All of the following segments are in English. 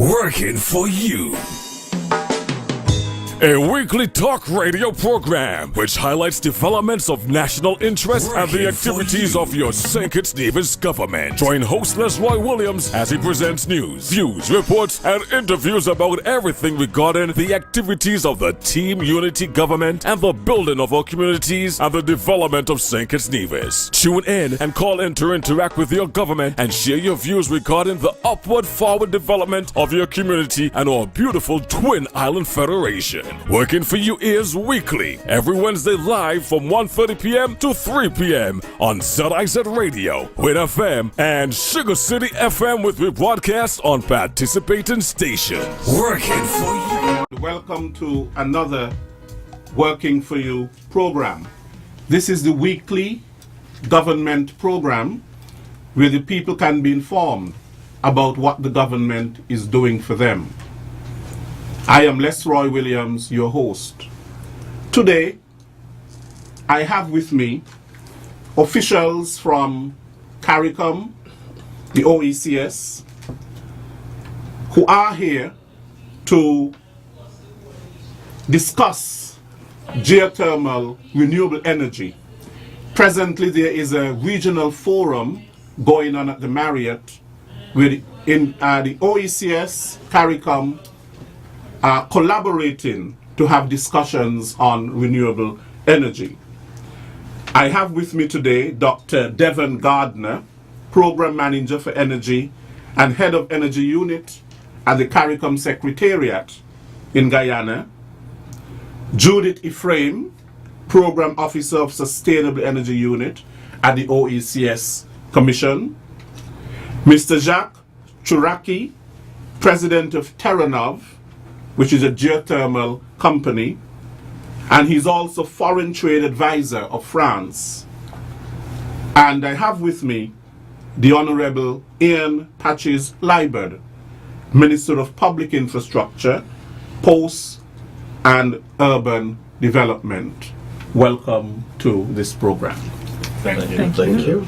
working for you. A weekly talk radio program which highlights developments of national interest and the activities of your St. Kitts Nevis government. Join host Roy Williams as he presents news, views, reports, and interviews about everything regarding the activities of the Team Unity government and the building of our communities and the development of St. Kitts Nevis. Tune in and call in to interact with your government and share your views regarding the upward forward development of your community and our beautiful Twin Island Federation. Working for You is weekly, every Wednesday live from 1:30 p.m. to 3 p.m. on ZIZ Radio, Win FM, and Sugar City FM with rebroadcast on participating stations. Working for You. Welcome to another Working for You program. This is the weekly government program where the people can be informed about what the government is doing for them. I am Roy Williams, your host. Today, I have with me officials from CARICOM, the OECS, who are here to discuss geothermal renewable energy. Presently, there is a regional forum going on at the Marriott with the OECS, CARICOM, are collaborating to have discussions on renewable energy. I have with me today Dr. Devon Gardner, Program Manager for Energy and Head of Energy Unit at the CARICOM Secretariat in Guyana, Judith Ephraim, Program Officer of Sustainable Energy Unit at the OECS Commission, Mr. Jacques Chouraki, President of Terranov, which is a geothermal company, and he's also Foreign Trade Advisor of France. And I have with me the Honorable Ian Patches-Liebert, Minister of Public Infrastructure, Posts and Urban Development. Welcome to this program. Thank you.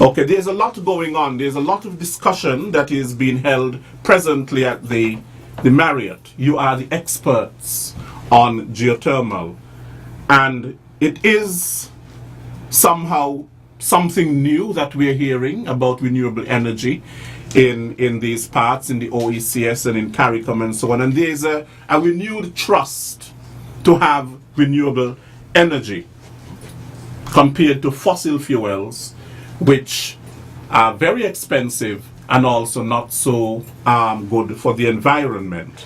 Okay, there's a lot going on. There's a lot of discussion that is being held presently at the Marriott. You are the experts on geothermal. And it is somehow something new that we're hearing about renewable energy in these parts, in the OECS and in CARICOM and so on. And there's a renewed trust to have renewable energy compared to fossil fuels, which are very expensive and also not so good for the environment.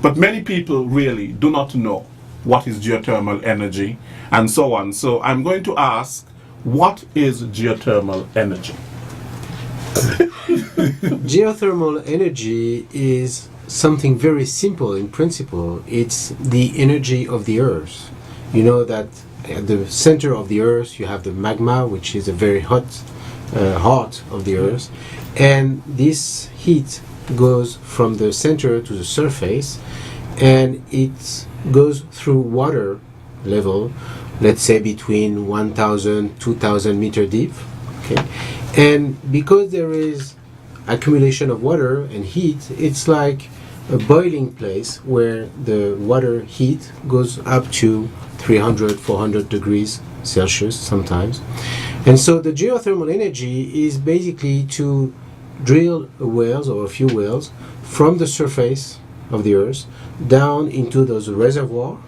But many people really do not know what is geothermal energy and so on. So I'm going to ask, what is geothermal energy? Geothermal energy is something very simple in principle. It's the energy of the earth. You know that at the center of the earth you have the magma, which is a very hot heart of the earth, and this heat goes from the center to the surface, and it goes through water level, let's say between 1,000 2,000 meter deep. Okay, and because there is accumulation of water and heat, it's like a boiling place where the water heat goes up to 300 400 degrees Celsius sometimes. And so the geothermal energy is basically to drill wells or a few wells from the surface of the earth down into those reservoirs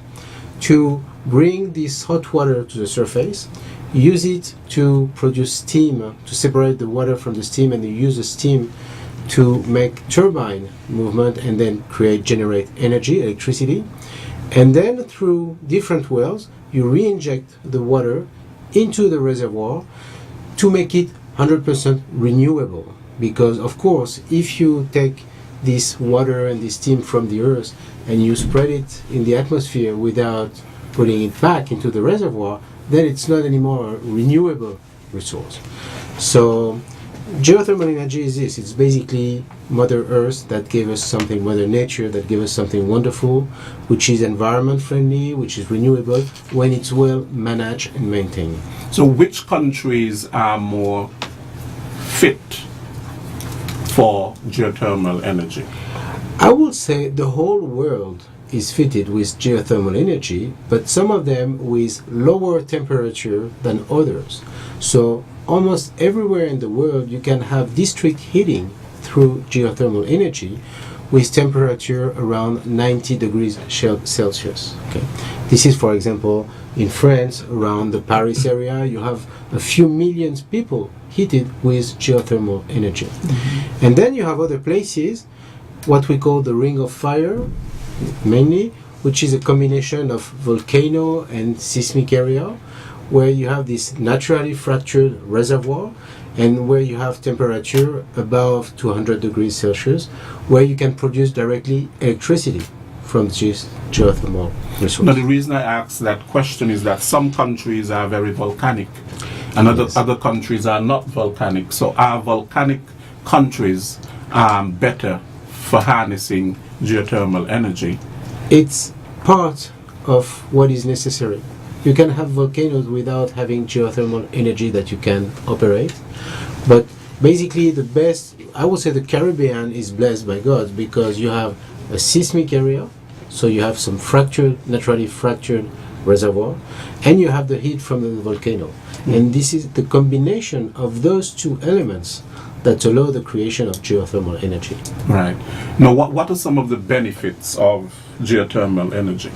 to bring this hot water to the surface, use it to produce steam, to separate the water from the steam, and you use the steam to make turbine movement and then generate energy, electricity. And then through different wells, you re-inject the water into the reservoir to make it 100% renewable. Because of course, if you take this water and this steam from the earth and you spread it in the atmosphere without putting it back into the reservoir, then it's not anymore a renewable resource. So geothermal energy is this. It's basically Mother Earth that gave us something, Mother Nature that gave us something wonderful, which is environment friendly, which is renewable when it's well managed and maintained. So which countries are more fit for geothermal energy? I would say the whole world is fitted with geothermal energy, but some of them with lower temperature than others. So almost everywhere in the world you can have district heating through geothermal energy with temperature around 90 degrees Celsius. Okay. This is, for example, in France, around the Paris area, you have a few million people heated with geothermal energy. Mm-hmm. And then you have other places, what we call the Ring of Fire, mainly, which is a combination of volcano and seismic area, where you have this naturally fractured reservoir and where you have temperature above 200 degrees Celsius, where you can produce directly electricity from this geothermal resource. Now, the reason I ask that question is that some countries are very volcanic and other countries are not volcanic. So are volcanic countries better for harnessing geothermal energy? It's part of what is necessary. You can have volcanoes without having geothermal energy that you can operate. But basically I would say the Caribbean is blessed by God because you have a seismic area, so you have some naturally fractured reservoir, and you have the heat from the volcano. And this is the combination of those two elements that allow the creation of geothermal energy. Right. Now, what are some of the benefits of geothermal energy?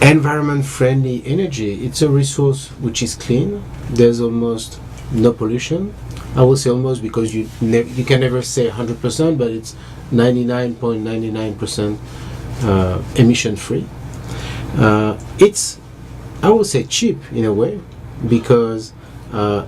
Environment-friendly energy. It's a resource which is clean. There's almost no pollution. I will say almost because you can never say 100%, but it's 99.99% emission-free. It's, I would say, cheap in a way because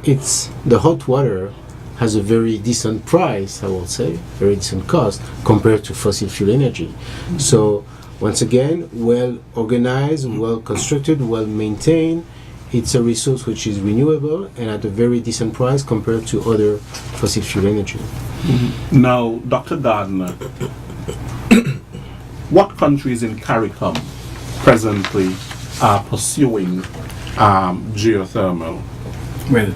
it's the hot water has a very decent price, I will say, very decent cost compared to fossil fuel energy. Mm-hmm. So once again, well organized, well constructed, well maintained. It's a resource which is renewable and at a very decent price compared to other fossil fuel energy. Mm-hmm. Now, Dr. Gardner, what countries in CARICOM presently are pursuing geothermal? Well,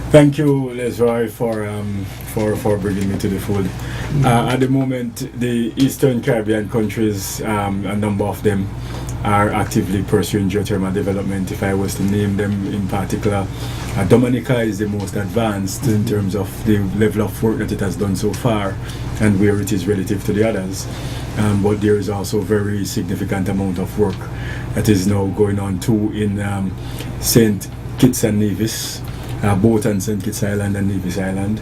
thank you, Lesroy, for bringing me to the fold. At the moment, the Eastern Caribbean countries, a number of them, are actively pursuing geothermal development. If I was to name them in particular, Dominica is the most advanced in terms of the level of work that it has done so far and where it is relative to the others. But there is also a very significant amount of work that is now going on too in St. Kitts and Nevis, both on St. Kitts Island and Nevis Island.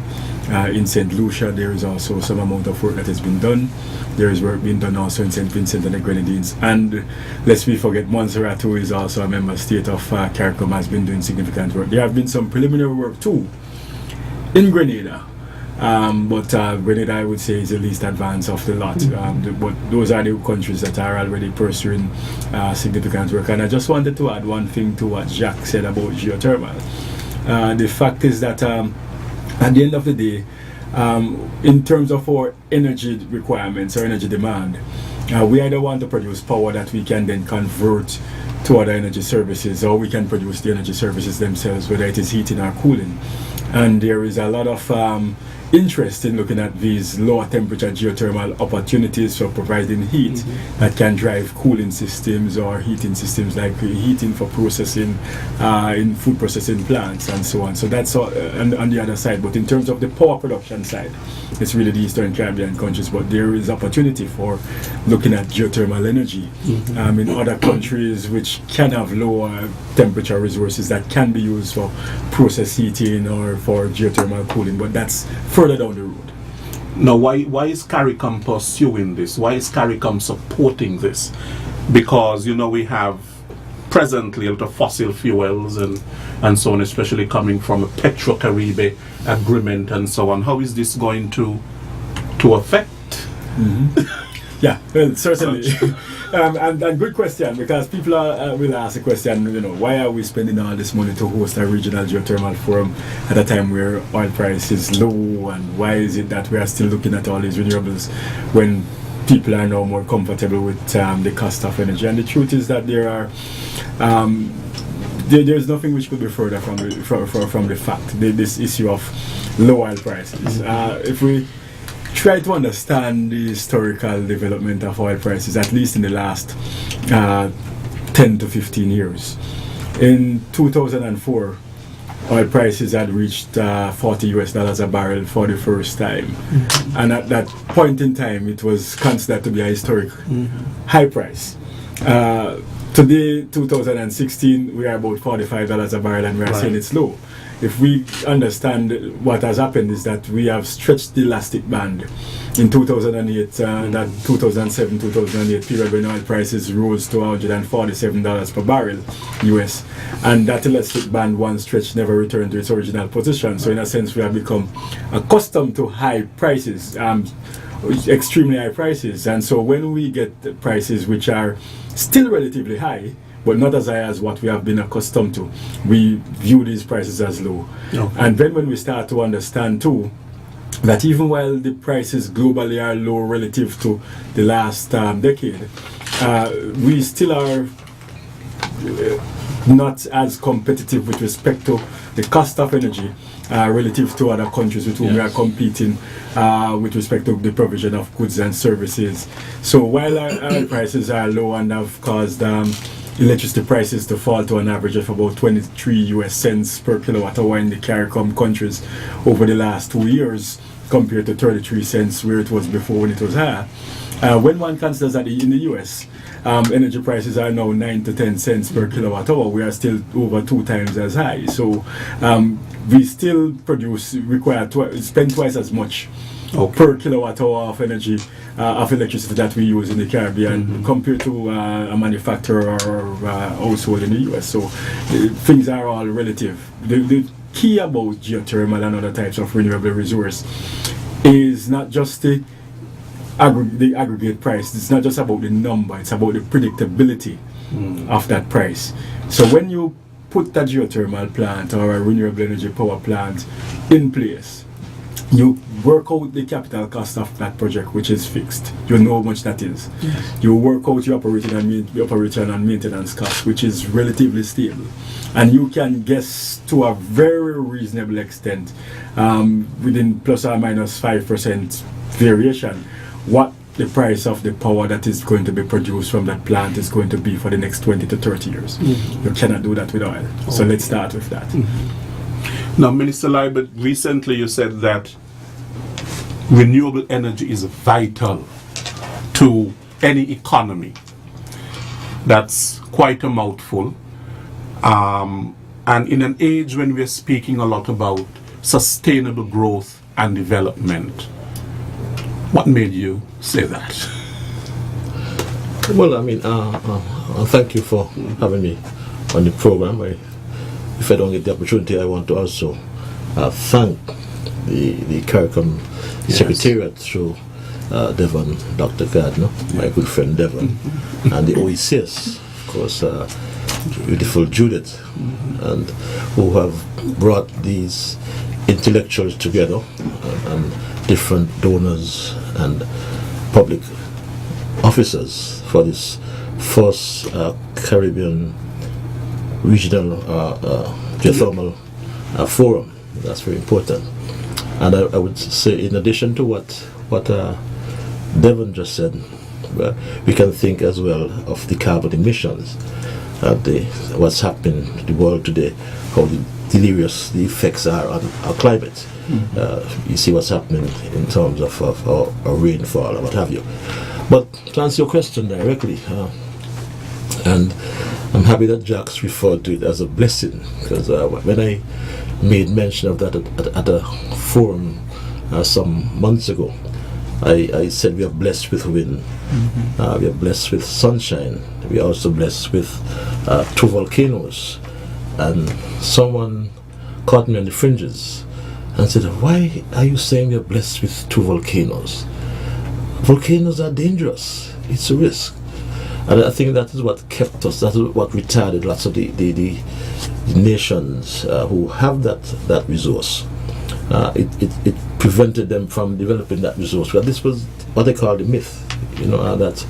In St. Lucia, there is also some amount of work that has been done. There is work being done also in St. Vincent and the Grenadines. And lest we forget, Montserrat, who is also a member state of CARICOM, has been doing significant work. There have been some preliminary work too in Grenada. But Grenada, I would say, is the least advanced of the lot. But those are the countries that are already pursuing significant work. And I just wanted to add one thing to what Jacques said about geothermal. The fact is that at the end of the day, in terms of our energy requirements or energy demand, we either want to produce power that we can then convert to other energy services, or we can produce the energy services themselves, whether it is heating or cooling. And there is a lot of interest in looking at these lower temperature geothermal opportunities for providing heat that can drive cooling systems or heating systems, like heating for processing in food processing plants and so on. So that's all, on the other side. But in terms of the power production side, it's really the Eastern Caribbean countries, but there is opportunity for looking at geothermal energy in other countries which can have lower temperature resources that can be used for process heating or for geothermal cooling, but that's further down the road. Now, why is CARICOM pursuing this? Why is CARICOM supporting this? Because, you know, we have presently a lot of fossil fuels and so on, especially coming from a Petro-Caribe agreement and so on. How is this going to affect? Yeah, well, certainly. And good question, because people will ask the question, you know, why are we spending all this money to host a regional geothermal forum at a time where oil price is low, and why is it that we are still looking at all these renewables when people are now more comfortable with the cost of energy? And the truth is that there are there's nothing which could be further from the fact. This issue of low oil prices. If we try to understand the historical development of oil prices, at least in the last 10 to 15 years. In 2004, oil prices had reached $40 a barrel for the first time. Mm-hmm. And at that point in time, it was considered to be a historic high price. Today, 2016, we are about $45 a barrel, and we are saying it's low. If we understand what has happened is that we have stretched the elastic band. In 2008, that 2007-2008 period when oil prices rose to $147 per barrel US, and that elastic band, once stretched, never returned to its original position. So in a sense, we have become accustomed to high prices, extremely high prices. And so when we get prices which are still relatively high, but not as high as what we have been accustomed to, we view these prices as low. Okay. And then when we start to understand too that even while the prices globally are low relative to the last decade, we still are not as competitive with respect to the cost of energy relative to other countries with whom we are competing with respect to the provision of goods and services. So while our oil prices are low and have caused electricity prices to fall to an average of about 23 US cents per kilowatt hour in the CARICOM countries over the last 2 years, compared to 33 cents where it was before when it was higher. When one considers that in the US, energy prices are now 9 to 10 cents per kilowatt hour, we are still over 2 times as high. So we still spend twice as much per kilowatt hour of energy, of electricity that we use in the Caribbean compared to a manufacturer or household in the US. So things are all relative. The key about geothermal and other types of renewable resource is not just the aggregate price. It's not just about the number, it's about the predictability of that price. So when you put that geothermal plant or a renewable energy power plant in place, you work out the capital cost of that project, which is fixed. You know how much that is. Yes. You work out your operation and maintenance cost, which is relatively stable. And you can guess to a very reasonable extent, within plus or minus 5% variation, what the price of the power that is going to be produced from that plant is going to be for the next 20 to 30 years. You cannot do that with oil. So let's start with that. Now, Minister Liebert, recently you said that renewable energy is vital to any economy. That's quite a mouthful. And in an age when we're speaking a lot about sustainable growth and development, what made you say that? Well, I mean, thank you for having me on the program. If I don't get the opportunity, I want to also thank the CARICOM Secretariat through Devon, Dr. Gardner, my good friend Devon, and the OECS, of course, beautiful Judith, and who have brought these intellectuals together and different donors and public officers for this first Caribbean regional geothermal forum. That's very important. And I would say, in addition to what Devon just said, we can think as well of the carbon emissions, what's happening in the world today, how delirious the effects are on our climate. You see what's happening in terms of our rainfall or what have you. But to answer your question directly, and I'm happy that Jacques referred to it as a blessing, because when I made mention of that at a forum some months ago, I said we are blessed with wind, we are blessed with sunshine, we are also blessed with 2 volcanoes. And someone caught me on the fringes and said, "Why are you saying you're blessed with 2 volcanoes? Volcanoes are dangerous, it's a risk." And I think that is what kept us, that is what retarded lots of the nations who have that resource. It prevented them from developing that resource. But this was what they call the myth, that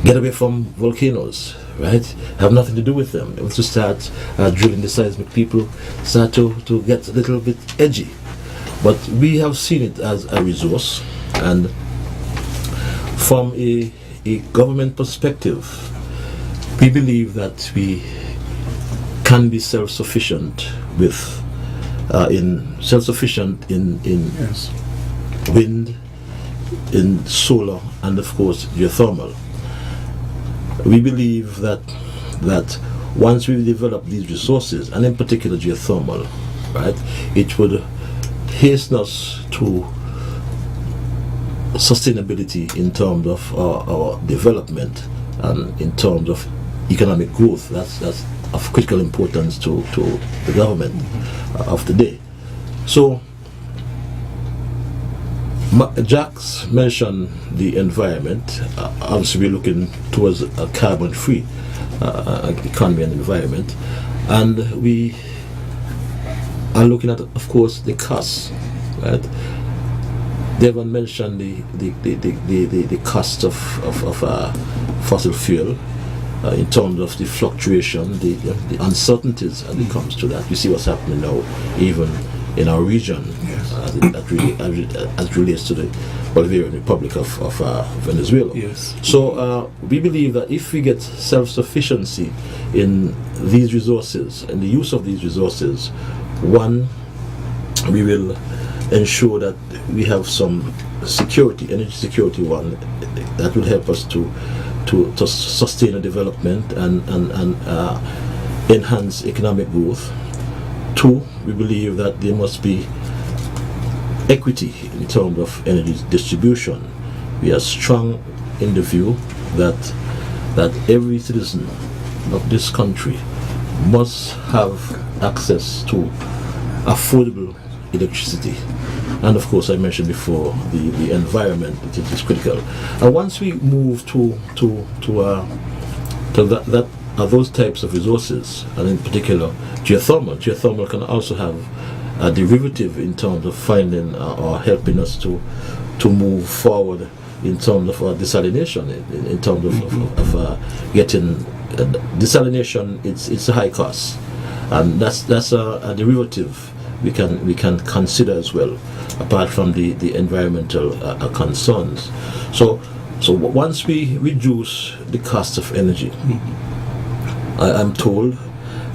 get away from volcanoes, right? Have nothing to do with them. Once you start drilling the seismic, people start to get a little bit edgy. But we have seen it as a resource, and from a government perspective, we believe that we can be self-sufficient in Yes. wind, in solar, and of course geothermal. We believe that once we develop these resources, and in particular geothermal, right, it would hasten us to sustainability in terms of our development and in terms of economic growth. That's of critical importance to the government of the day. So Jack's mentioned the environment. Obviously, we're looking towards a carbon-free economy and environment, and we are looking at, of course, the costs. Right? Devon mentioned the cost of fossil fuel in terms of the fluctuation, the uncertainties as it comes to that. You see what's happening now, even in our region, Yes. as it relates to the Bolivarian Republic of Venezuela. Yes. So we believe that if we get self-sufficiency in these resources and the use of these resources, one, we will ensure that we have some security, energy security, one, that will help us to sustain a development and enhance economic growth. Two, we believe that there must be equity in terms of energy distribution. We are strong in the view that every citizen of this country must have access to affordable electricity. And of course, I mentioned before the environment, which is critical. And once we move to those types of resources, and in particular geothermal can also have a derivative in terms of finding or helping us to move forward in terms of desalination, in terms of getting desalination. It's a high cost, and that's a derivative we can consider as well, apart from the environmental concerns. So once we reduce the cost of energy, I'm told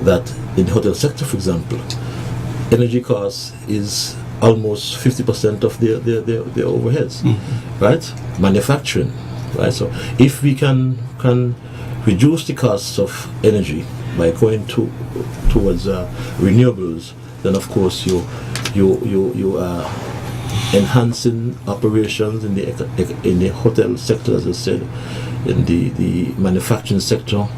that in the hotel sector, for example, energy cost is almost 50% of their overheads, right? Manufacturing, right? So if we can reduce the cost of energy by going towards renewables, then of course you are enhancing operations in the hotel sector, as I said, in the manufacturing sector,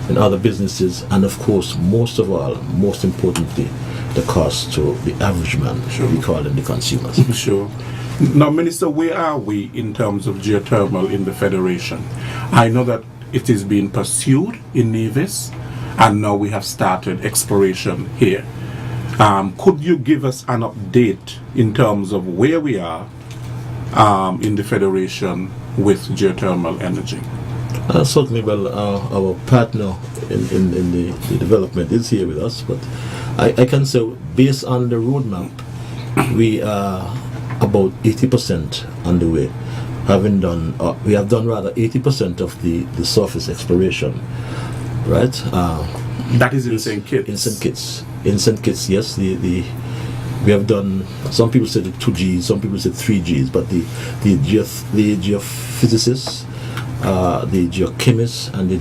in other businesses, and of course, most importantly, the cost to the average man. Sure. We call them the consumers. Sure. Now, Minister, where are we in terms of geothermal in the Federation? I know that it is being pursued in Nevis, and now we have started exploration here. Could you give us an update in terms of where we are in the Federation with geothermal energy? Certainly, well, our partner in the development is here with us, but I can say, based on the roadmap, we are about 80% on the way. We have done rather 80% of the surface exploration, right? That is in St. Kitts. In St. Kitts, yes. We have done. Some people said 2 Gs, some people said 3 Gs, but the geophysicists, the geochemists, and the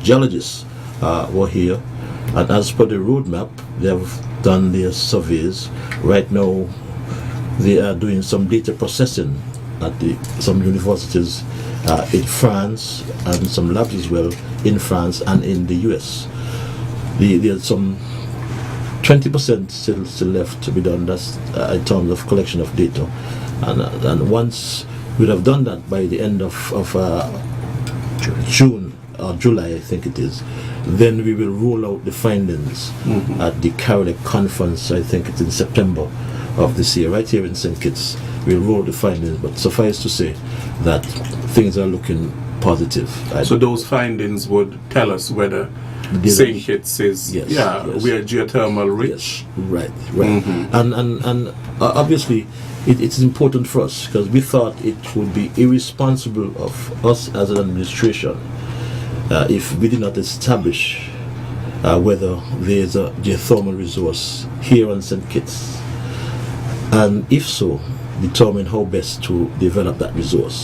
geologists were here. And as per the roadmap, they have done their surveys. Right now, they are doing some data processing at some universities in France, and some labs as well in France and in the US. There's some 20% still left to be done. That's in terms of collection of data, and once we'd have done that by the end of June or July, I think it is, then we will roll out the findings at the Carolec conference. I think it's in September of this year, right here in St. Kitts. We'll roll the findings, but suffice to say that things are looking positive. So those findings would tell us whether St. Kitts is Yes, yeah, yes. we are geothermal rich. Yes, right. And obviously, it's important for us because we thought it would be irresponsible of us as an administration if we did not establish whether there's a geothermal resource here on St. Kitts, and if so, determine how best to develop that resource.